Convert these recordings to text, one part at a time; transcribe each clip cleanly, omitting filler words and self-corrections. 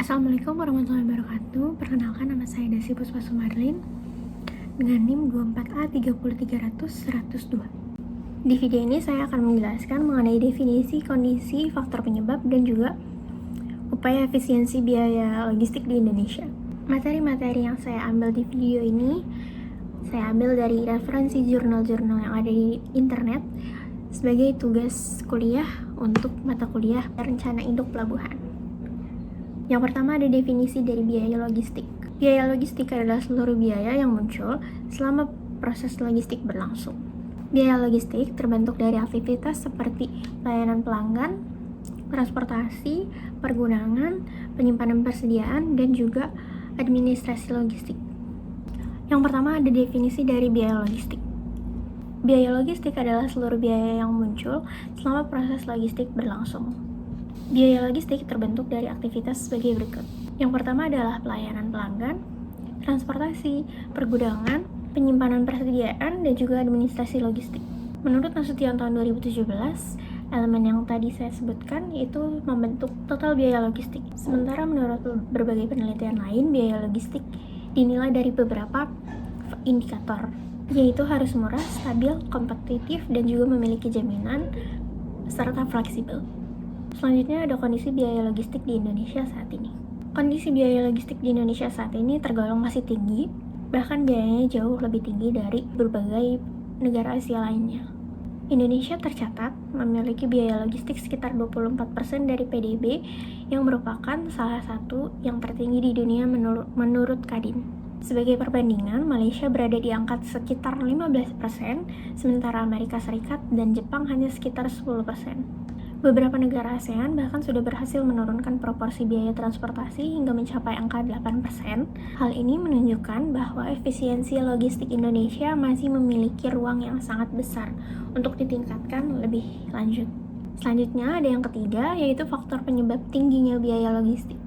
Assalamualaikum warahmatullahi wabarakatuh. Perkenalkan, nama saya Desi Puspa Sumarlin dengan NIM 24A33100-102. Di video ini saya akan menjelaskan mengenai definisi, kondisi, faktor penyebab, dan juga upaya efisiensi biaya logistik di Indonesia. Materi-materi yang saya ambil di video ini saya ambil dari referensi jurnal-jurnal yang ada di internet sebagai tugas kuliah untuk mata kuliah rencana induk pelabuhan. Yang pertama ada definisi dari biaya logistik. Biaya logistik adalah seluruh biaya yang muncul selama proses logistik berlangsung. Biaya logistik terbentuk dari aktivitas seperti pelayanan pelanggan, transportasi, pergudangan, penyimpanan persediaan, dan juga administrasi logistik. Yang pertama ada definisi dari biaya logistik. Biaya logistik adalah seluruh biaya yang muncul selama proses logistik berlangsung. Biaya logistik terbentuk dari aktivitas sebagai berikut. Yang pertama adalah pelayanan pelanggan, transportasi, pergudangan, penyimpanan persediaan, dan juga administrasi logistik. Menurut Nasution tahun 2017, elemen yang tadi saya sebutkan yaitu membentuk total biaya logistik. Sementara menurut berbagai penelitian lain, biaya logistik dinilai dari beberapa indikator, yaitu harus murah, stabil, kompetitif, dan juga memiliki jaminan serta fleksibel. Selanjutnya ada kondisi biaya logistik di Indonesia saat ini. Kondisi biaya logistik di Indonesia saat ini tergolong masih tinggi, bahkan biayanya jauh lebih tinggi dari berbagai negara Asia lainnya. Indonesia tercatat memiliki biaya logistik sekitar 24% dari PDB, yang merupakan salah satu yang tertinggi di dunia menurut Kadin. Sebagai perbandingan, Malaysia berada di angka sekitar 15%, sementara Amerika Serikat dan Jepang hanya sekitar 10%. Beberapa negara ASEAN bahkan sudah berhasil menurunkan proporsi biaya transportasi hingga mencapai angka 8%. Hal ini menunjukkan bahwa efisiensi logistik Indonesia masih memiliki ruang yang sangat besar untuk ditingkatkan lebih lanjut. Selanjutnya ada yang ketiga, yaitu faktor penyebab tingginya biaya logistik.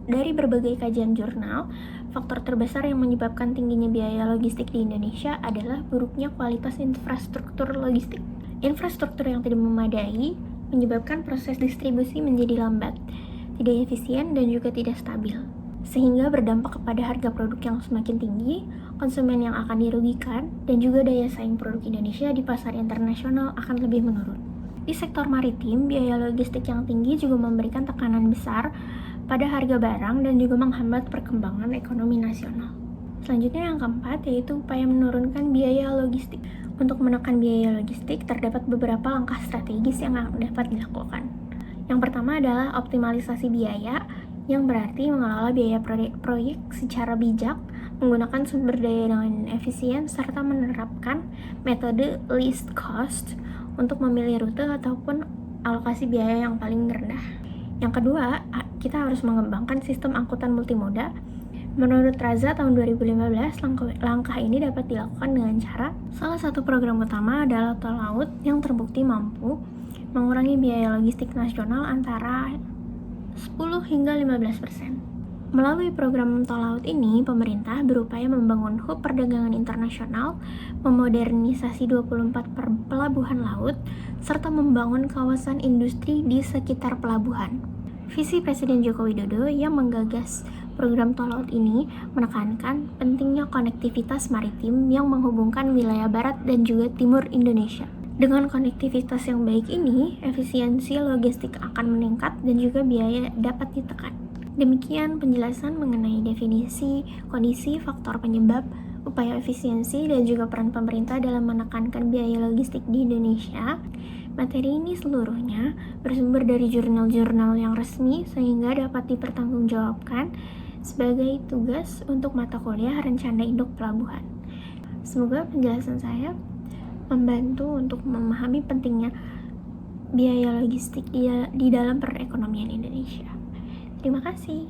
Dari berbagai kajian jurnal, faktor terbesar yang menyebabkan tingginya biaya logistik di Indonesia adalah buruknya kualitas infrastruktur logistik. Infrastruktur yang tidak memadai menyebabkan proses distribusi menjadi lambat, tidak efisien, dan juga tidak stabil, sehingga berdampak kepada harga produk yang semakin tinggi, konsumen yang akan dirugikan, dan juga daya saing produk Indonesia di pasar internasional akan lebih menurun. Di sektor maritim, biaya logistik yang tinggi juga memberikan tekanan besar pada harga barang dan juga menghambat perkembangan ekonomi nasional. Selanjutnya yang keempat, yaitu upaya menurunkan biaya logistik. Untuk menekan biaya logistik, terdapat beberapa langkah strategis yang dapat dilakukan. Yang pertama adalah optimalisasi biaya, yang berarti mengelola biaya proyek secara bijak, menggunakan sumber daya dengan efisien, serta menerapkan metode least cost untuk memilih rute ataupun alokasi biaya yang paling rendah. Yang kedua, kita harus mengembangkan sistem angkutan multimoda. Menurut Raza tahun 2015, langkah ini dapat dilakukan dengan cara salah satu program utama adalah tol laut yang terbukti mampu mengurangi biaya logistik nasional antara 10 hingga 15%. Melalui program tol laut ini, pemerintah berupaya membangun hub perdagangan internasional, memodernisasi 24 pelabuhan laut, serta membangun kawasan industri di sekitar pelabuhan. Visi Presiden Joko Widodo yang menggagas program tol laut ini menekankan pentingnya konektivitas maritim yang menghubungkan wilayah barat dan juga timur Indonesia. Dengan konektivitas yang baik ini, efisiensi logistik akan meningkat dan juga biaya dapat ditekan. Demikian penjelasan mengenai definisi, kondisi, faktor penyebab, upaya efisiensi, dan juga peran pemerintah dalam menekankan biaya logistik di Indonesia. Materi ini seluruhnya bersumber dari jurnal-jurnal yang resmi sehingga dapat dipertanggungjawabkan sebagai tugas untuk mata kuliah rencana induk pelabuhan. Semoga penjelasan saya membantu untuk memahami pentingnya biaya logistik di dalam perekonomian Indonesia. Terima kasih.